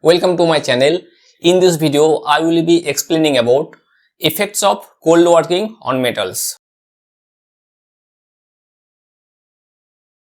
Welcome to my channel. In this video, I will be explaining about effects of cold working on metals.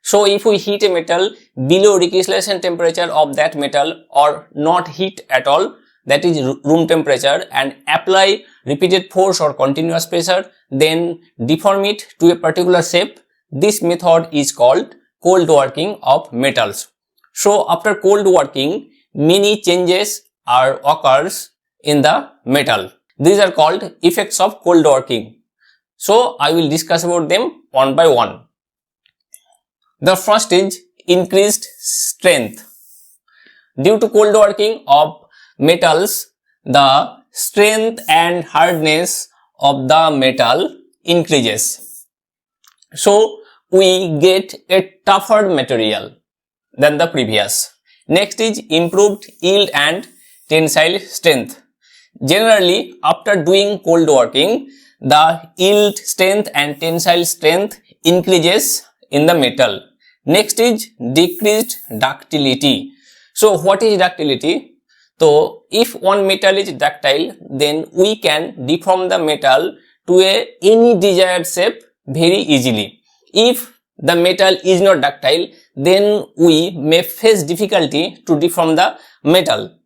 So if we heat a metal below recrystallization temperature of that metal or not heat at all, that is room temperature, and apply repeated force or continuous pressure, then deform it to a particular shape, this method is called cold working of metals. So after cold working, many changes occurs in the metal. These are called effects of cold working. So I will discuss about them one by one. The first is increased strength. Due to cold working of metals, the strength and hardness of the metal increases. So we get a tougher material than the previous. Next is improved yield and tensile strength. Generally, after doing cold working, the yield strength and tensile strength increases in the metal. Next is decreased ductility. So what is ductility? So if one metal is ductile, then we can deform the metal to any desired shape very easily. If the metal is not ductile, then we may face difficulty to deform the metal.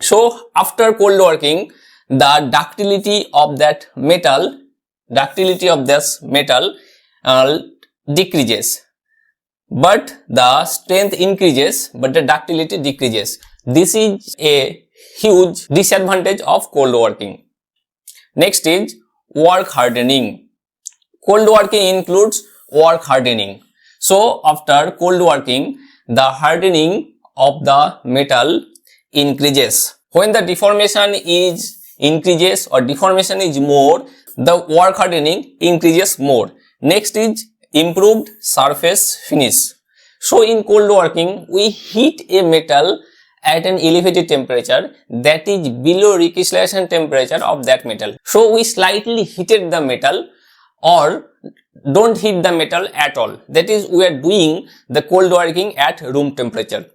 So after cold working, the ductility of this metal decreases, but the strength increases, but the ductility decreases. This is a huge disadvantage of cold working. Next is work hardening. Cold working includes work hardening. So after cold working, the hardening of the metal increases. When the deformation increases or deformation is more, the work hardening increases more. Next is improved surface finish. So in cold working, we heat a metal at an elevated temperature that is below recrystallization temperature of that metal. So we slightly heated the metal or don't heat the metal at all. That is, we are doing the cold working at room temperature.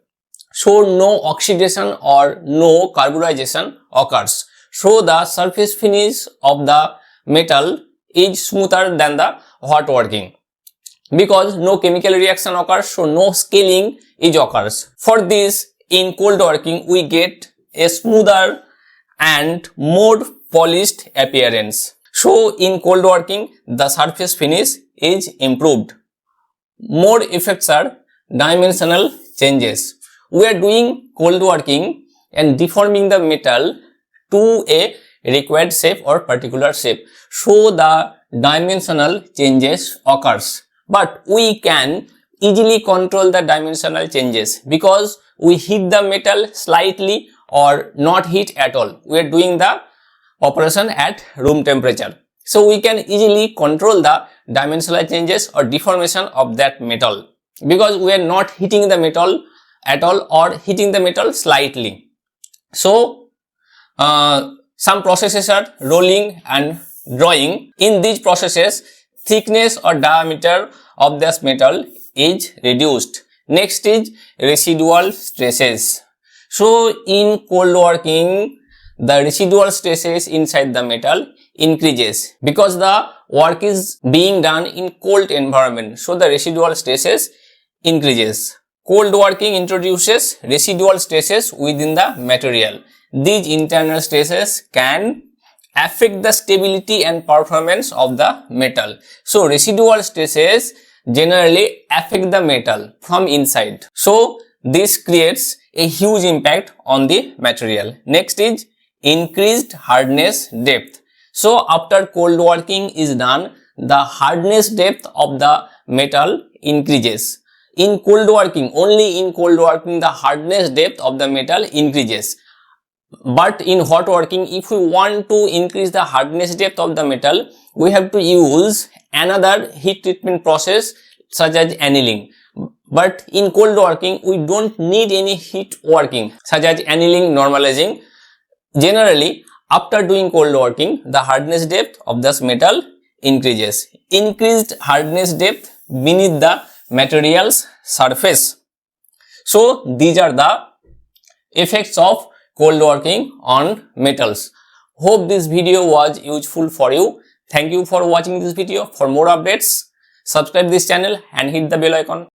So no oxidation or no carburization occurs. So the surface finish of the metal is smoother than the hot working. Because no chemical reaction occurs, so no scaling occurs. For this, in cold working, we get a smoother and more polished appearance. So in cold working, the surface finish is improved. More effects are dimensional changes. We are doing cold working and deforming the metal to a required shape or particular shape. So the dimensional changes occurs. But we can easily control the dimensional changes because we heat the metal slightly or not heat at all. We are doing the operation at room temperature. So we can easily control the dimensional changes or deformation of that metal because we are not heating the metal at all or heating the metal slightly. So some processes are rolling and drawing. In these processes, thickness or diameter of this metal is reduced. Next is residual stresses. So in cold working, the residual stresses inside the metal increases because the work is being done in cold environment. So the residual stresses increases. Cold working introduces residual stresses within the material. These internal stresses can affect the stability and performance of the metal. So residual stresses generally affect the metal from inside. So this creates a huge impact on the material. Next is increased hardness depth. So after cold working is done, the hardness depth of the metal increases. In cold working, only in cold working, the hardness depth of the metal increases. But in hot working, if we want to increase the hardness depth of the metal, we have to use another heat treatment process such as annealing. But in cold working, we don't need any heat working such as annealing, normalizing. Generally, after doing cold working, the hardness depth of this metal increases. Increased hardness depth beneath the material's surface. So these are the effects of cold working on metals. Hope this video was useful for you. Thank you for watching this video. For more updates, subscribe this channel and hit the bell icon.